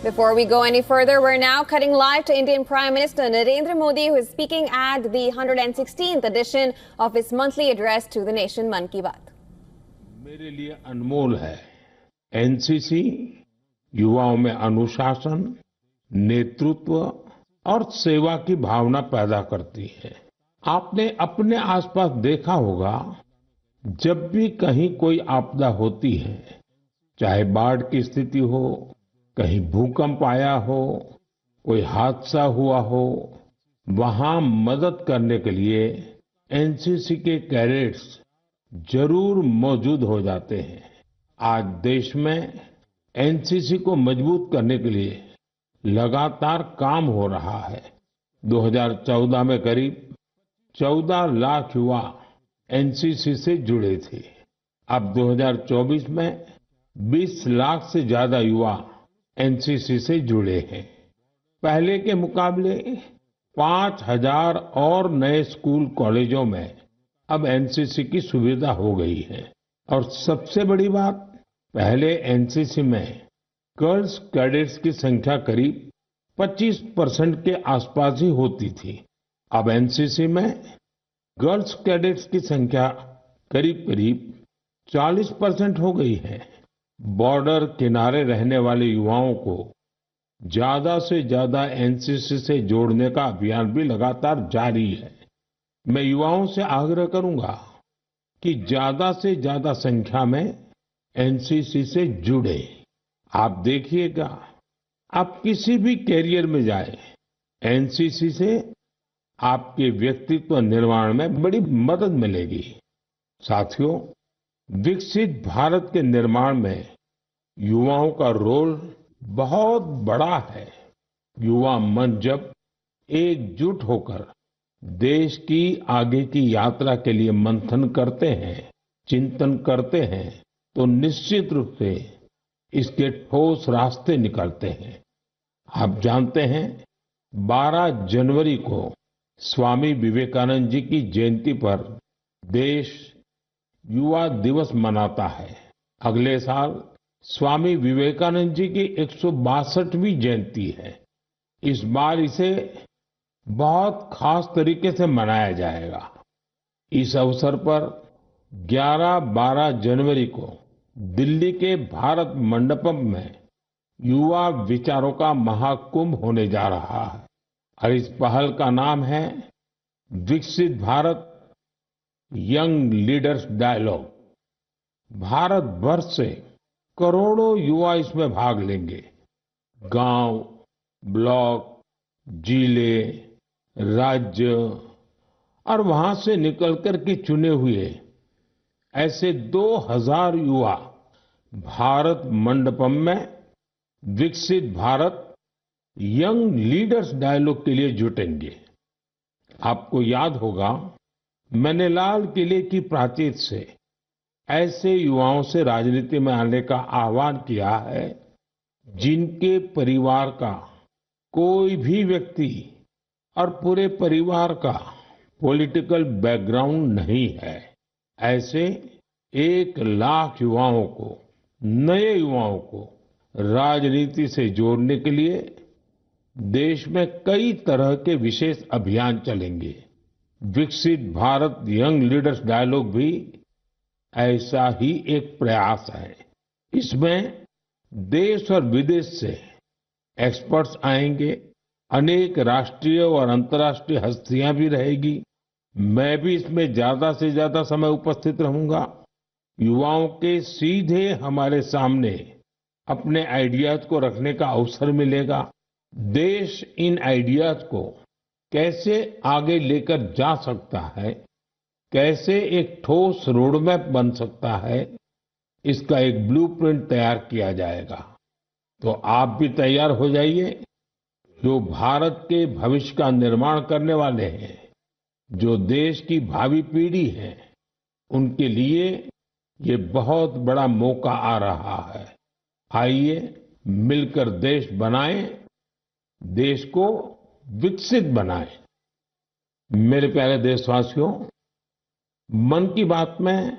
Before we go any further, we're now cutting live to Indian Prime Minister Narendra Modi, who is speaking at the 116th edition of his monthly address to the nation, Mann Ki Baat. मेरे लिए अनमोल है। NCC युवाओं में अनुशासन, नेतृत्व और सेवा की भावना पैदा करती है। आपने अपने आसपास देखा होगा, जब भी कहीं कोई आपदा होती है, चाहे बाढ़ की स्थिति हो, कहीं भूकंप आया हो, कोई हादसा हुआ हो, वहां मदद करने के लिए एनसीसी के कैडेट्स जरूर मौजूद हो जाते हैं। आज देश में एनसीसी को मजबूत करने के लिए लगातार काम हो रहा है। 2014 में करीब 14 लाख युवा एनसीसी से जुड़े थे। अब 2024 में 20 लाख से ज्यादा युवा एनसीसी से जुड़े हैं। पहले के मुकाबले 5,000 और नए स्कूल कॉलेजों में अब एनसीसी की सुविधा हो गई है। और सबसे बड़ी बात, पहले एनसीसी में गर्ल्स कैडेट्स की संख्या करीब 25% के आसपास ही होती थी। अब एनसीसी में गर्ल्स कैडेट्स की संख्या करीब करीब 40% हो गई है। बॉर्डर किनारे रहने वाले युवाओं को ज्यादा से ज्यादा एनसीसी से जोड़ने का अभियान भी लगातार जारी है। मैं युवाओं से आग्रह करूंगा कि ज्यादा से ज्यादा संख्या में एनसीसी से जुड़े। आप देखिएगा, आप किसी भी कैरियर में जाए, एनसीसी से आपके व्यक्तित्व निर्माण में बड़ी मदद मिलेगी। साथियों, विकसित भारत के निर्माण में युवाओं का रोल बहुत बड़ा है। युवा मन जब एकजुट होकर देश की आगे की यात्रा के लिए मंथन करते हैं, चिंतन करते हैं, तो निश्चित रूप से इसके ठोस रास्ते निकलते हैं। आप जानते हैं, 12 जनवरी को स्वामी विवेकानंद जी की जयंती पर देश युवा दिवस मनाता है। अगले साल स्वामी विवेकानंद जी की 162वीं जयंती है। इस बार इसे बहुत खास तरीके से मनाया जाएगा। इस अवसर पर 11-12 जनवरी को दिल्ली के भारत मंडपम में युवा विचारों का महाकुंभ होने जा रहा है। और इस पहल का नाम है Viksit Bharat young leaders dialogue. Bharat भर से करोड़ों युवा इसमें भाग लेंगे। गांव, ब्लॉक, जिले, राज्य और वहां से निकलकर के चुने हुए ऐसे 2000 युवा भारत मंडपम में विकसित भारत यंग लीडर्स डायलॉग के लिए जुटेंगे। आपको याद होगा, मैंने लाल किले की प्राचीर से ऐसे युवाओं से राजनीति में आने का आह्वान किया है जिनके परिवार का कोई भी व्यक्ति और पूरे परिवार का पॉलिटिकल बैकग्राउंड नहीं है। ऐसे 1 लाख युवाओं को, नए युवाओं को राजनीति से जोड़ने के लिए देश में कई तरह के विशेष अभियान चलेंगे। विकसित भारत यंग लीडर्स डायलॉग भी ऐसा ही एक प्रयास है। इसमें देश और विदेश से एक्सपर्ट्स आएंगे, अनेक राष्ट्रीय और अंतर्राष्ट्रीय हस्तियां भी रहेगी। मैं भी इसमें ज्यादा से ज्यादा समय उपस्थित रहूंगा। युवाओं के सीधे हमारे सामने अपने आइडियाज को रखने का अवसर मिलेगा। देश इन आइडियाज को कैसे आगे लेकर जा सकता है, कैसे एक ठोस रोडमैप बन सकता है, इसका एक ब्लूप्रिंट तैयार किया जाएगा। तो आप भी तैयार हो जाइए। जो भारत के भविष्य का निर्माण करने वाले हैं, जो देश की भावी पीढ़ी है, उनके लिए ये बहुत बड़ा मौका आ रहा है। आइए मिलकर देश बनाएं, देश को विकसित बनाएं। मेरे प्यारे देशवासियों, मन की बात में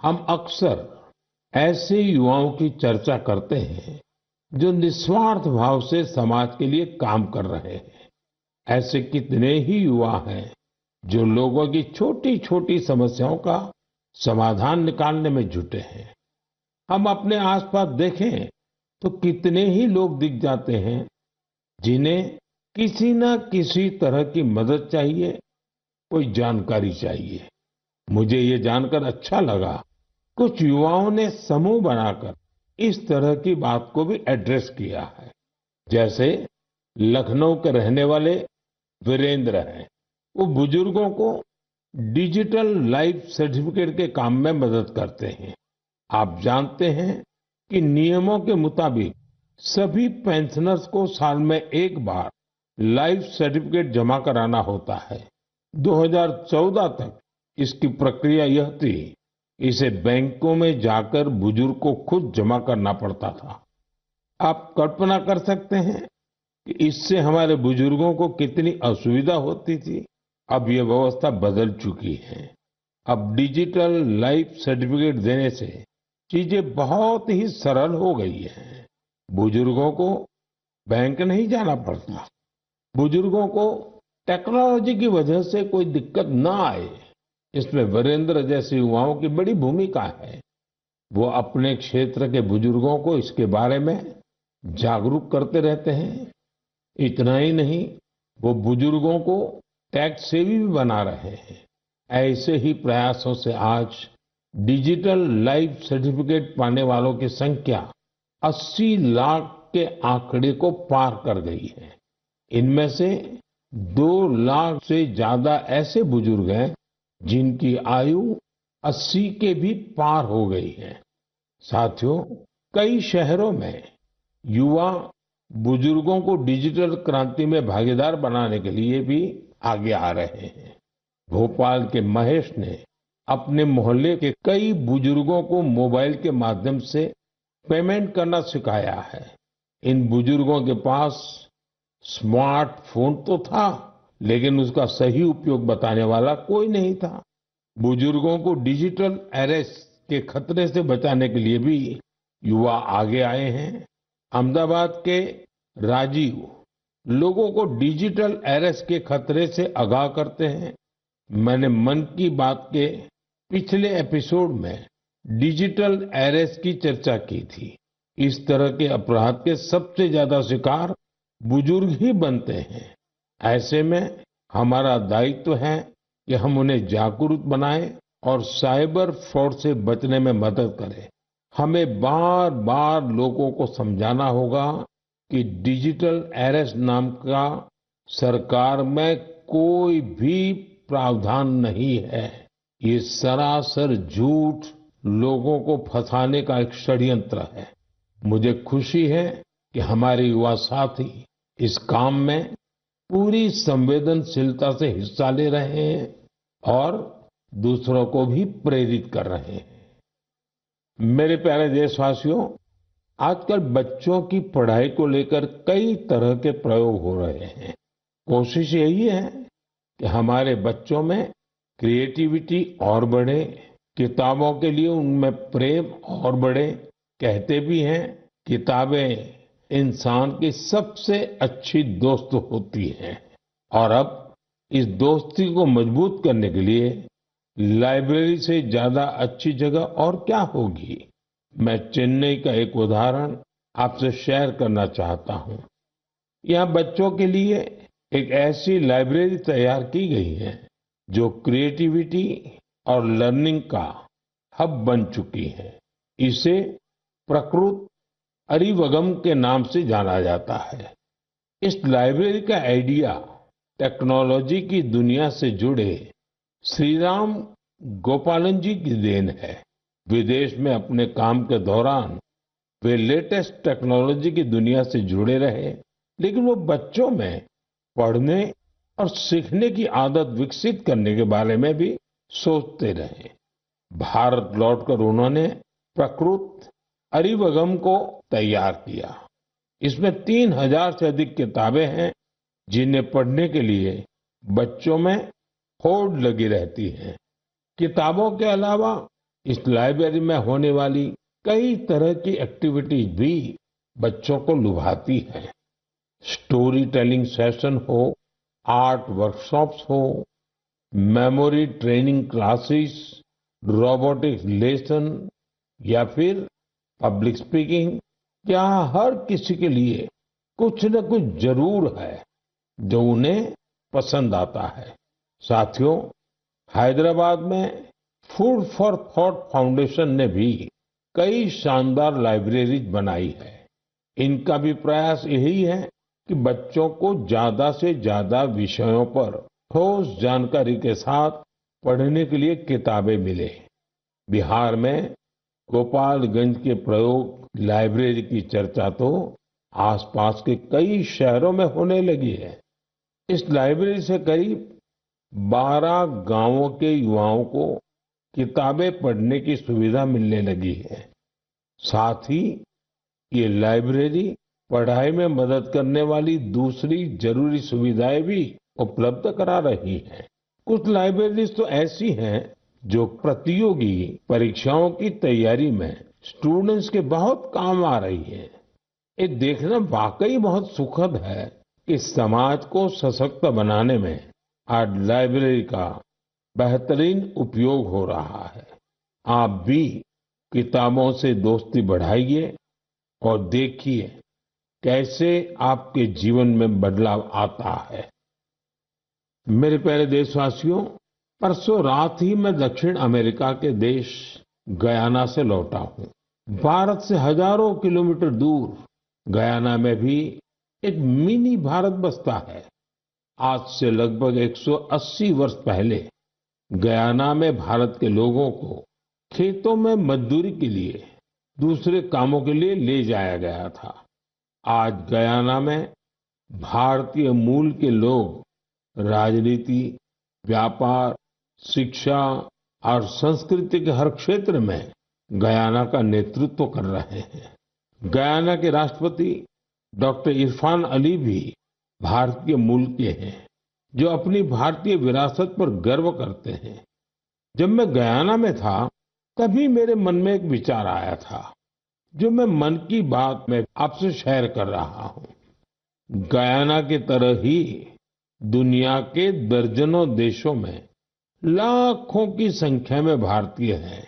हम अक्सर ऐसे युवाओं की चर्चा करते हैं जो निस्वार्थ भाव से समाज के लिए काम कर रहे हैं। ऐसे कितने ही युवा हैं जो लोगों की छोटी छोटी समस्याओं का समाधान निकालने में जुटे हैं। हम अपने आसपास देखें तो कितने ही लोग दिख जाते हैं जिन्हें किसी न किसी तरह की मदद चाहिए, कोई जानकारी चाहिए। मुझे ये जानकर अच्छा लगा, कुछ युवाओं ने समूह बनाकर इस तरह की बात को भी एड्रेस किया है। जैसे लखनऊ के रहने वाले वीरेंद्र हैं, वो बुजुर्गों को डिजिटल लाइफ सर्टिफिकेट के काम में मदद करते हैं। आप जानते हैं कि नियमों के मुताबिक सभी पेंशनर्स को साल में एक बार लाइफ सर्टिफिकेट जमा कराना होता है। 2014 तक इसकी प्रक्रिया यह थी, इसे बैंकों में जाकर बुजुर्ग को खुद जमा करना पड़ता था। आप कल्पना कर सकते हैं कि इससे हमारे बुजुर्गों को कितनी असुविधा होती थी। अब ये व्यवस्था बदल चुकी है। अब डिजिटल लाइफ सर्टिफिकेट देने से चीजें बहुत ही सरल हो गई हैं। बुजुर्गों को बैंक नहीं जाना पड़ता। बुजुर्गों को टेक्नोलॉजी की वजह से कोई दिक्कत ना आए, इसमें वीरेंद्र जैसे युवाओं की बड़ी भूमिका है। वो अपने क्षेत्र के बुजुर्गों को इसके बारे में जागरूक करते रहते हैं। इतना ही नहीं, वो बुजुर्गों को टैक्स सेवी भी बना रहे हैं। ऐसे ही प्रयासों से आज डिजिटल लाइफ सर्टिफिकेट पाने वालों की संख्या 80 लाख के आंकड़े को पार कर गई है। इनमें से 2 लाख से ज्यादा ऐसे बुजुर्ग हैं जिनकी आयु 80 के भी पार हो गई है। साथियों, कई शहरों में युवा बुजुर्गों को डिजिटल क्रांति में भागीदार बनाने के लिए भी आगे आ रहे हैं। भोपाल के महेश ने अपने मोहल्ले के कई बुजुर्गों को मोबाइल के माध्यम से पेमेंट करना सिखाया है। इन बुजुर्गों के पास स्मार्टफोन तो था, लेकिन उसका सही उपयोग बताने वाला कोई नहीं था। बुजुर्गों को डिजिटल अरेस्ट के खतरे से बचाने के लिए भी युवा आगे आए हैं। अहमदाबाद के राजीव लोगों को डिजिटल अरेस्ट के खतरे से आगाह करते हैं। मैंने मन की बात के पिछले एपिसोड में डिजिटल अरेस्ट की चर्चा की थी। इस तरह के अपराध के सबसे ज्यादा शिकार बुजुर्ग ही बनते हैं। ऐसे में हमारा दायित्व है कि हम उन्हें जागरूक बनाएं और साइबर फ्रॉड से बचने में मदद करें। हमें बार बार लोगों को समझाना होगा कि डिजिटल अरेस्ट नाम का सरकार में कोई भी प्रावधान नहीं है। ये सरासर झूठ, लोगों को फंसाने का एक षड्यंत्र है। मुझे खुशी है कि हमारे युवा साथी इस काम में पूरी संवेदनशीलता से हिस्सा ले रहे हैं और दूसरों को भी प्रेरित कर रहे हैं। मेरे प्यारे देशवासियों, आजकल बच्चों की पढ़ाई को लेकर कई तरह के प्रयोग हो रहे हैं। कोशिश यही है कि हमारे बच्चों में क्रिएटिविटी और बढ़े, किताबों के लिए उनमें प्रेम और बढ़े। कहते भी हैं, किताबें इंसान की सबसे अच्छी दोस्त होती हैं। और अब इस दोस्ती को मजबूत करने के लिए लाइब्रेरी से ज्यादा अच्छी जगह और क्या होगी। मैं चेन्नई का एक उदाहरण आपसे शेयर करना चाहता हूं। यहाँ बच्चों के लिए एक ऐसी लाइब्रेरी तैयार की गई है जो क्रिएटिविटी और लर्निंग का हब बन चुकी है। इसे प्रकृत अरिवगम के नाम से जाना जाता है। इस लाइब्रेरी का आइडिया टेक्नोलॉजी की दुनिया से जुड़े श्रीराम गोपालन जी की देन है। विदेश में अपने काम के दौरान वे लेटेस्ट टेक्नोलॉजी की दुनिया से जुड़े रहे, लेकिन वो बच्चों में पढ़ने और सीखने की आदत विकसित करने के बारे में भी सोचते रहे। भारत लौटकर उन्होंने प्रकृत अरिवगम को तैयार किया। इसमें 3000 से अधिक किताबें हैं जिन्हें पढ़ने के लिए बच्चों में होड़ लगी रहती है। किताबों के अलावा इस लाइब्रेरी में होने वाली कई तरह की एक्टिविटीज भी बच्चों को लुभाती है। स्टोरी टेलिंग सेशन हो, आर्ट वर्कशॉप्स हो, memory training classes, robotics lesson या फिर पब्लिक स्पीकिंग, यहाँ हर किसी के लिए कुछ न कुछ जरूर है जो उन्हें पसंद आता है। साथियों, हैदराबाद में फूड फॉर थॉट फाउंडेशन ने भी कई शानदार लाइब्रेरीज बनाई है। इनका भी प्रयास यही है कि बच्चों को ज्यादा से ज्यादा विषयों पर ठोस जानकारी के साथ पढ़ने के लिए किताबें मिले। बिहार में गोपालगंज के प्रयोग लाइब्रेरी की चर्चा तो आसपास के कई शहरों में होने लगी है। इस लाइब्रेरी से करीब 12 गांवों के युवाओं को किताबें पढ़ने की सुविधा मिलने लगी है। साथ ही ये लाइब्रेरी पढ़ाई में मदद करने वाली दूसरी जरूरी सुविधाएं भी उपलब्ध करा रही है। कुछ लाइब्रेरीज तो ऐसी हैं जो प्रतियोगी परीक्षाओं की तैयारी में स्टूडेंट्स के बहुत काम आ रही है। ये देखना वाकई बहुत सुखद है कि समाज को सशक्त बनाने में आज लाइब्रेरी का बेहतरीन उपयोग हो रहा है। आप भी किताबों से दोस्ती बढ़ाइए और देखिए कैसे आपके जीवन में बदलाव आता है। मेरे प्यारे देशवासियों, परसों रात ही मैं दक्षिण अमेरिका के देश गयाना से लौटा हूँ। भारत से हजारों किलोमीटर दूर गयाना में भी एक मिनी भारत बसता है। आज से लगभग 180 वर्ष पहले गयाना में भारत के लोगों को खेतों में मजदूरी के लिए, दूसरे कामों के लिए ले जाया गया था। आज गयाना में भारतीय मूल के लोग राजनीति, व्यापार, शिक्षा और संस्कृति के हर क्षेत्र में गयाना का नेतृत्व कर रहे हैं। गयाना के राष्ट्रपति डॉक्टर इरफान अली भी भारतीय मूल के हैं, जो अपनी भारतीय विरासत पर गर्व करते हैं। जब मैं गयाना में था तभी मेरे मन में एक विचार आया था जो मैं मन की बात में आपसे शेयर कर रहा हूँ। गयाना की तरह ही दुनिया के दर्जनों देशों में लाखों की संख्या में भारतीय हैं।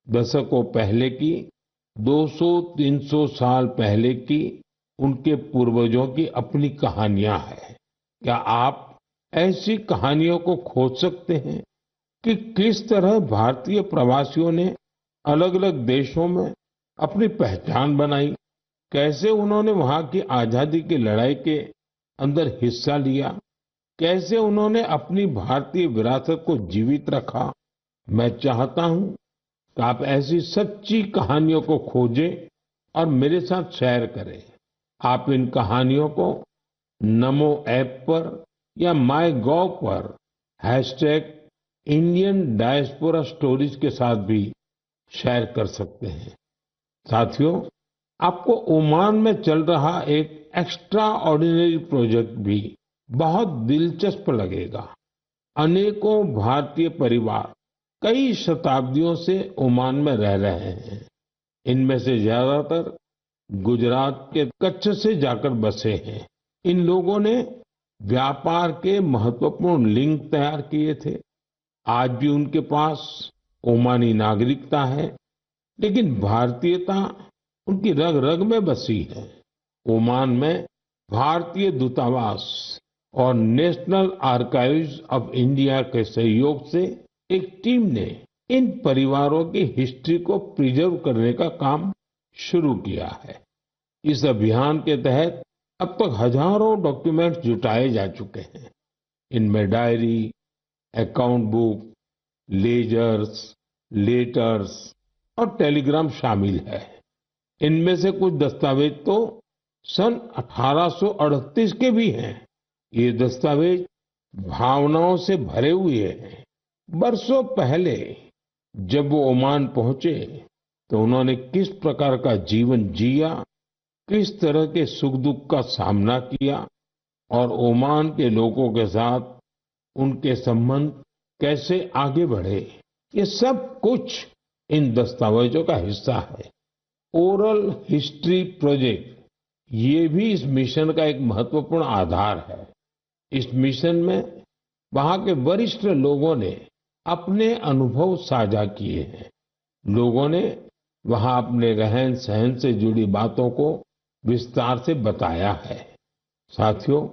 दशकों पहले की, 200-300 साल पहले की उनके पूर्वजों की अपनी कहानियां हैं। क्या आप ऐसी कहानियों को खोज सकते हैं कि किस तरह भारतीय प्रवासियों ने अलग अलग देशों में अपनी पहचान बनाई, कैसे उन्होंने वहां की आजादी की लड़ाई के अंदर हिस्सा लिया, कैसे उन्होंने अपनी भारतीय विरासत को जीवित रखा। मैं चाहता हूं कि आप ऐसी सच्ची कहानियों को खोजें और मेरे साथ शेयर करें। आप इन कहानियों को नमो ऐप पर या माय गॉव पर #इंडियन डायस्पोरा स्टोरीज के साथ भी शेयर कर सकते हैं। साथियों, आपको ओमान में चल रहा एक एक्स्ट्रा ऑर्डिनरी प्रोजेक्ट भी बहुत दिलचस्प लगेगा। अनेकों भारतीय परिवार कई शताब्दियों से ओमान में रह रहे हैं। इनमें से ज्यादातर गुजरात के कच्छ से जाकर बसे हैं। इन लोगों ने व्यापार के महत्वपूर्ण लिंक तैयार किए थे। आज भी उनके पास ओमानी नागरिकता है, लेकिन भारतीयता उनकी रग रग में बसी है। ओमान में भारतीय दूतावास और नेशनल आर्काइव्स ऑफ इंडिया के सहयोग से एक टीम ने इन परिवारों की हिस्ट्री को प्रिजर्व करने का काम शुरू किया है। इस अभियान के तहत अब तक हजारों डॉक्यूमेंट्स जुटाए जा चुके हैं। इनमें diary, account book, ledgers, letters और टेलीग्राम शामिल है। इनमें से कुछ दस्तावेज तो सन 1838 के भी हैं। ये दस्तावेज भावनाओं से भरे हुए हैं। बरसों पहले जब वो ओमान पहुंचे तो उन्होंने किस प्रकार का जीवन जिया, किस तरह के सुख दुख का सामना किया और ओमान के लोगों के साथ उनके संबंध कैसे आगे बढ़े, ये सब कुछ इन दस्तावेजों का हिस्सा है। ओरल हिस्ट्री प्रोजेक्ट ये भी इस मिशन का एक महत्वपूर्ण आधार है। इस मिशन में वहां के वरिष्ठ लोगों ने अपने अनुभव साझा किए हैं। लोगों ने वहां अपने रहन सहन से जुड़ी बातों को विस्तार से बताया है। साथियों,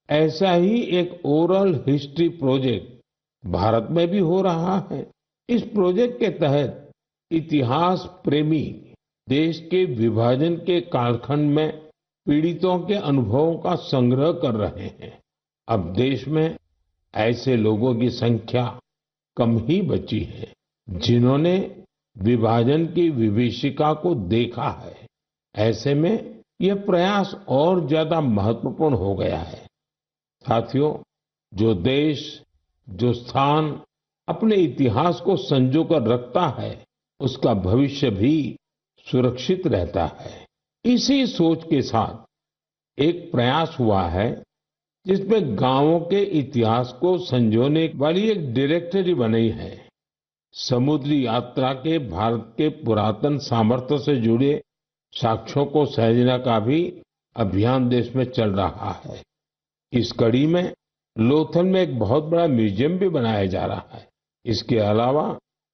ऐसा ही एक ओरल हिस्ट्री प्रोजेक्ट भारत में भी हो रहा है। इस प्रोजेक्ट के तहत इतिहास प्रेमी देश के विभाजन के कालखंड में पीड़ितों के अनुभवों का संग्रह कर रहे हैं। अब देश में ऐसे लोगों की संख्या कम ही बची है जिन्होंने विभाजन की विभीषिका को देखा है। ऐसे में यह प्रयास और ज्यादा महत्वपूर्ण हो गया है। साथियों, जो देश, जो स्थान अपने इतिहास को संजो कर रखता है, उसका भविष्य भी सुरक्षित रहता है। इसी सोच के साथ एक प्रयास हुआ है जिसमें गांवों के इतिहास को संजोने वाली एक डायरेक्टरी बनी है। समुद्री यात्रा के भारत के पुरातन सामर्थ्य से जुड़े साक्ष्यों को सहेजने का भी अभियान देश में चल रहा है। इस कड़ी में लोथल में एक बहुत बड़ा म्यूजियम भी बनाया जा रहा है। इसके अलावा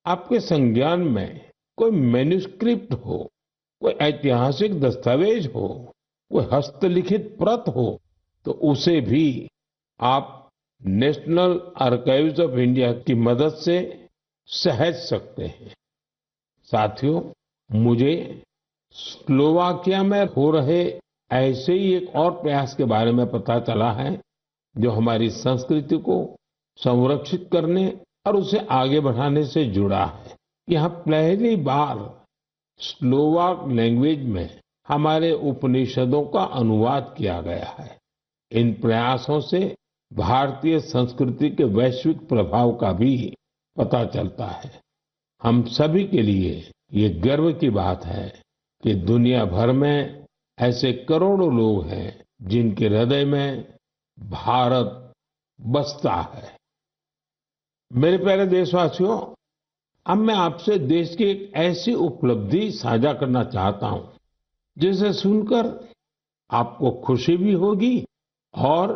आपके संज्ञान में कोई मैन्युस्क्रिप्ट हो, कोई ऐतिहासिक दस्तावेज हो, कोई हस्तलिखित प्रत हो, तो उसे भी आप नेशनल आर्काइव्स ऑफ इंडिया की मदद से सहेज सकते हैं। साथियों, मुझे स्लोवाकिया में हो रहे ऐसे ही एक और प्रयास के बारे में पता चला है जो हमारी संस्कृति को संरक्षित करने और उसे आगे बढ़ाने से जुड़ा है। यहाँ पहली बार स्लोवाक लैंग्वेज में हमारे उपनिषदों का अनुवाद किया गया है। इन प्रयासों से भारतीय संस्कृति के वैश्विक प्रभाव का भी पता चलता है। हम सभी के लिए ये गर्व की बात है कि दुनिया भर में ऐसे करोड़ों लोग हैं जिनके हृदय में भारत बसता है। मेरे प्यारे देशवासियों, अब मैं आपसे देश की एक ऐसी उपलब्धि साझा करना चाहता हूं जिसे सुनकर आपको खुशी भी होगी और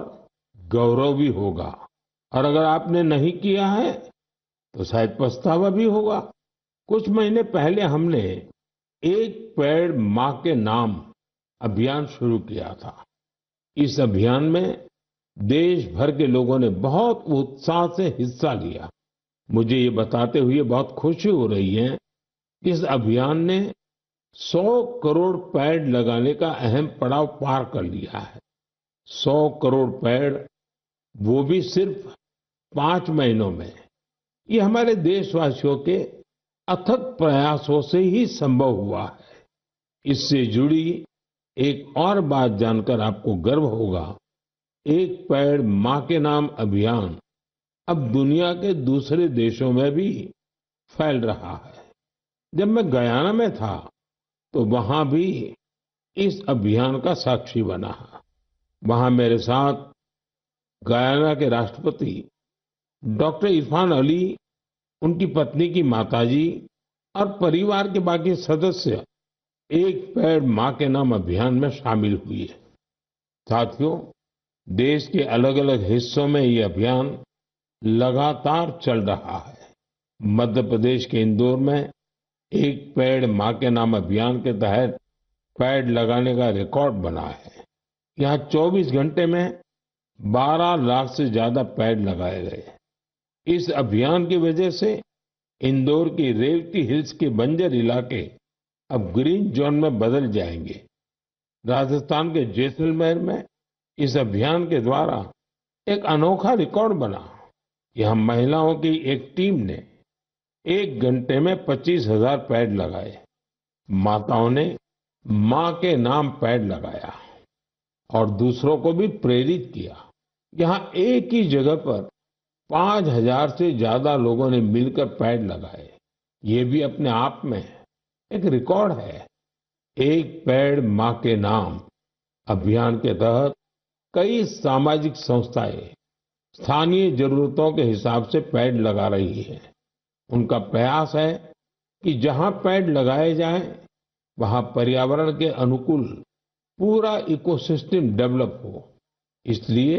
गौरव भी होगा, और अगर आपने नहीं किया है तो शायद पछतावा भी होगा। कुछ महीने पहले हमने एक पेड़ मां के नाम अभियान शुरू किया था। इस अभियान में देश भर के लोगों ने बहुत उत्साह से हिस्सा लिया। मुझे ये बताते हुए बहुत खुशी हो रही है कि इस अभियान ने 100 करोड़ पेड़ लगाने का अहम पड़ाव पार कर लिया है। 100 करोड़ पेड़, वो भी सिर्फ 5 महीनों में। ये हमारे देशवासियों के अथक प्रयासों से ही संभव हुआ है। इससे जुड़ी एक और बात जानकर आपको गर्व होगा। एक पेड़ मां के नाम अभियान अब दुनिया के दूसरे देशों में भी फैल रहा है। जब मैं गयाना में था तो वहां भी इस अभियान का साक्षी बना। वहां मेरे साथ गयाना के राष्ट्रपति डॉक्टर इरफान अली, उनकी पत्नी की माताजी और परिवार के बाकी सदस्य एक पेड़ मां के नाम अभियान में शामिल हुए। साथियों, देश के अलग अलग हिस्सों में ये अभियान लगातार चल रहा है। मध्य प्रदेश के इंदौर में एक पेड़ मां के नाम अभियान के तहत पेड़ लगाने का रिकॉर्ड बना है। यहाँ 24 घंटे में 12 लाख से ज्यादा पेड़ लगाए गए। इस अभियान की वजह से इंदौर की रेवती हिल्स के बंजर इलाके अब ग्रीन जोन में बदल जाएंगे। राजस्थान के जैसलमेर में इस अभियान के द्वारा एक अनोखा रिकॉर्ड बना। यहाँ महिलाओं की एक टीम ने 1 घंटे में 25,000 पेड़ लगाए। माताओं ने मां के नाम पेड़ लगाया और दूसरों को भी प्रेरित किया। यहाँ एक ही जगह पर 5,000 से ज्यादा लोगों ने मिलकर पेड़ लगाए। ये भी अपने आप में एक रिकॉर्ड है। एक पेड़ मां के नाम अभियान के तहत कई सामाजिक संस्थाएं स्थानीय जरूरतों के हिसाब से पेड़ लगा रही है। उनका प्रयास है कि जहां पेड़ लगाए जाएं, वहां पर्यावरण के अनुकूल पूरा इकोसिस्टम डेवलप हो। इसलिए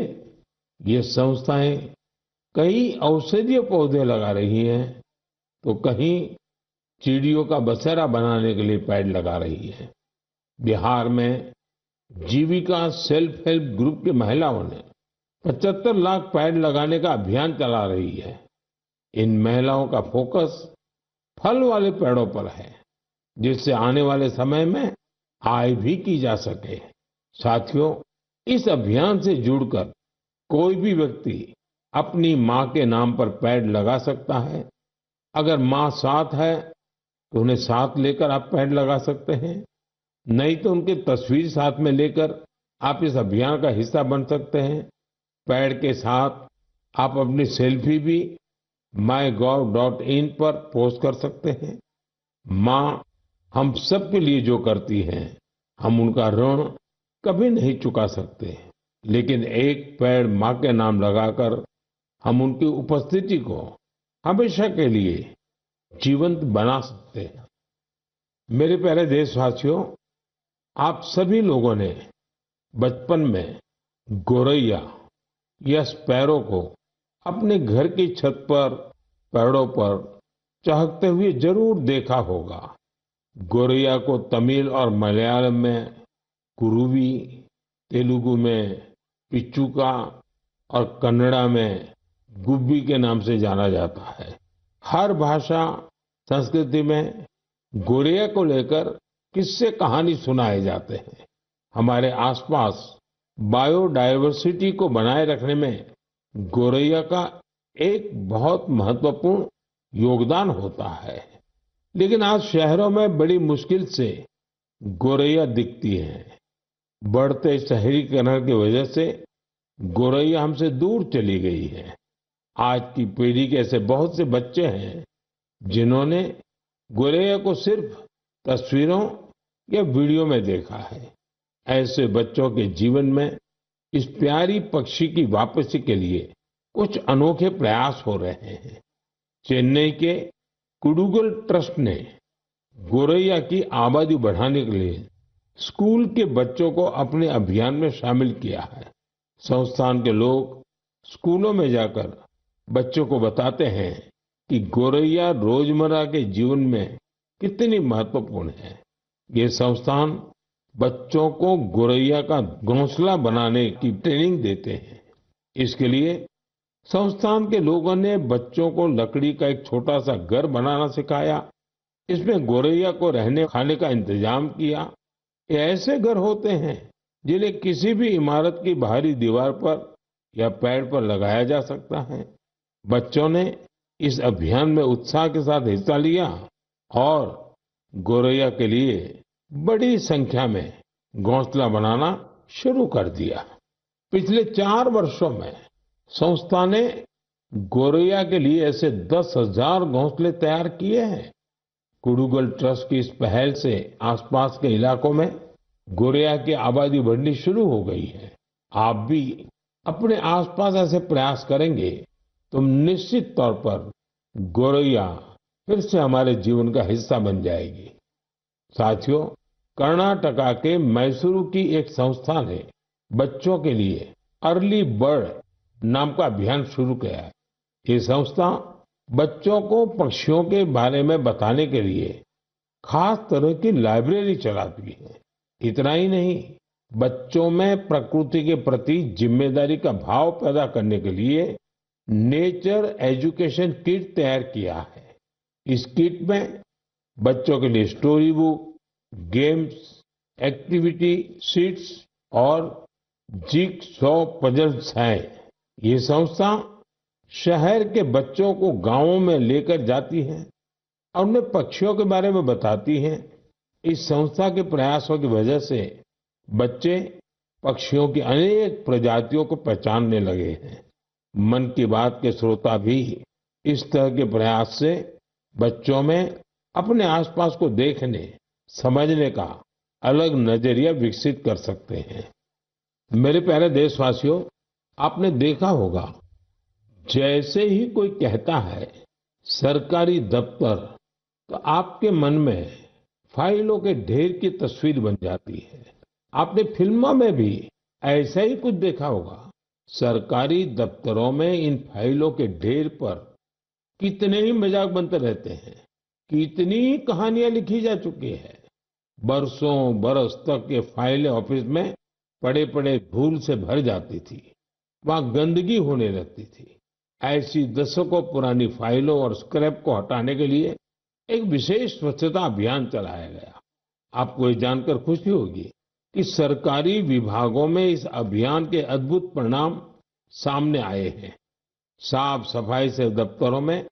ये संस्थाएं कई औषधीय पौधे लगा रही हैं, तो कहीं चिड़ियों का बसेरा बनाने के लिए पेड़ लगा रही है। बिहार में जीविका सेल्फ हेल्प ग्रुप की महिलाओं ने 75 लाख पेड़ लगाने का अभियान चला रही है। इन महिलाओं का फोकस फल वाले पेड़ों पर है, जिससे आने वाले समय में आय भी की जा सके। साथियों, इस अभियान से जुड़कर कोई भी व्यक्ति अपनी माँ के नाम पर पेड़ लगा सकता है। अगर माँ साथ है तो उन्हें साथ लेकर आप पेड़ लगा सकते हैं, नहीं तो उनकी तस्वीर साथ में लेकर आप इस अभियान का हिस्सा बन सकते हैं। पेड़ के साथ आप अपनी सेल्फी भी mygov.in पर पोस्ट कर सकते हैं। माँ हम सब के लिए जो करती हैं, हम उनका ऋण कभी नहीं चुका सकते, लेकिन एक पेड़ माँ के नाम लगाकर हम उनकी उपस्थिति को हमेशा के लिए जीवंत बना सकते हैं। मेरे प्यारे देशवासियों, आप सभी लोगों ने बचपन में गोरैया या स्पैरो को अपने घर की छत पर, पेड़ों पर चहकते हुए जरूर देखा होगा। गोरैया को तमिल और मलयालम में कुरुवी, तेलुगु में पिचुका और कन्नड़ा में गुब्बी के नाम से जाना जाता है। हर भाषा संस्कृति में गोरैया को लेकर किस्से कहानी सुनाए जाते हैं। हमारे आसपास बायोडायवर्सिटी को बनाए रखने में गोरैया का एक बहुत महत्वपूर्ण योगदान होता है। लेकिन आज शहरों में बड़ी मुश्किल से गोरैया दिखती है। बढ़ते शहरीकरण की वजह से गोरैया हमसे दूर चली गई है। आज की पीढ़ी के ऐसे बहुत से बच्चे हैं जिन्होंने गोरैया को सिर्फ तस्वीरों या वीडियो में देखा है। ऐसे बच्चों के जीवन में इस प्यारी पक्षी की वापसी के लिए कुछ अनोखे प्रयास हो रहे हैं। चेन्नई के कुडुगल ट्रस्ट ने गोरैया की आबादी बढ़ाने के लिए स्कूल के बच्चों को अपने अभियान में शामिल किया है। संस्थान के लोग स्कूलों में जाकर बच्चों को बताते हैं कि गोरैया रोजमर्रा के जीवन में कितनी महत्वपूर्ण है। ये संस्थान बच्चों को गोरैया का घोंसला बनाने की ट्रेनिंग देते हैं। इसके लिए संस्थान के लोगों ने बच्चों को लकड़ी का एक छोटा सा घर बनाना सिखाया। इसमें गोरैया को रहने खाने का इंतजाम किया। ये ऐसे घर होते हैं जिन्हें किसी भी इमारत की बाहरी दीवार पर या पेड़ पर लगाया जा सकता है। बच्चों ने इस अभियान में उत्साह के साथ हिस्सा लिया और गोरैया के लिए बड़ी संख्या में घोंसला बनाना शुरू कर दिया। पिछले 4 वर्षों में संस्था ने गोरैया के लिए ऐसे 10,000 घोंसले तैयार किए हैं। कुडुगल ट्रस्ट की इस पहल से आसपास के इलाकों में गोरैया की आबादी बढ़नी शुरू हो गई है। आप भी अपने आसपास ऐसे प्रयास करेंगे तो निश्चित तौर पर गोरैया फिर से हमारे जीवन का हिस्सा बन जाएगी। साथियों, कर्नाटका के मैसूरू की एक संस्था ने बच्चों के लिए अर्ली बर्ड नाम का अभियान शुरू किया है। ये संस्था बच्चों को पक्षियों के बारे में बताने के लिए खास तरह की लाइब्रेरी चलाती है। इतना ही नहीं, बच्चों में प्रकृति के प्रति जिम्मेदारी का भाव पैदा करने के लिए नेचर एजुकेशन किट तैयार किया है। इस किट में बच्चों के लिए story book, games, activity sheets और जिगसॉ पजल्स हैं। ये संस्था शहर के बच्चों को गांवों में लेकर जाती है और उन्हें पक्षियों के बारे में बताती है। इस संस्था के प्रयासों की वजह से बच्चे पक्षियों की अनेक प्रजातियों को पहचानने लगे हैं। मन की बात के श्रोता भी इस तरह के प्रयास से बच्चों में अपने आसपास को देखने, समझने का अलग नजरिया विकसित कर सकते हैं। मेरे प्यारे देशवासियों, आपने देखा होगा, जैसे ही कोई कहता है सरकारी दफ्तर, तो आपके मन में फाइलों के ढेर की तस्वीर बन जाती है। आपने फिल्मों में भी ऐसा ही कुछ देखा होगा। सरकारी दफ्तरों में इन फाइलों के ढेर पर कितने ही मजाक बनते रहते हैं, कितनी कहानियां लिखी जा चुकी है। बरसों बरस तक ये फाइलें ऑफिस में पड़े पड़े धूल से भर जाती थी, वहां गंदगी होने लगती थी। ऐसी दशकों पुरानी फाइलों और स्क्रैप को हटाने के लिए एक विशेष स्वच्छता अभियान चलाया गया। आपको ये जानकर खुशी होगी कि सरकारी विभागों में इस अभियान के अद्भुत परिणाम सामने आए हैं। साफ सफाई से दफ्तरों में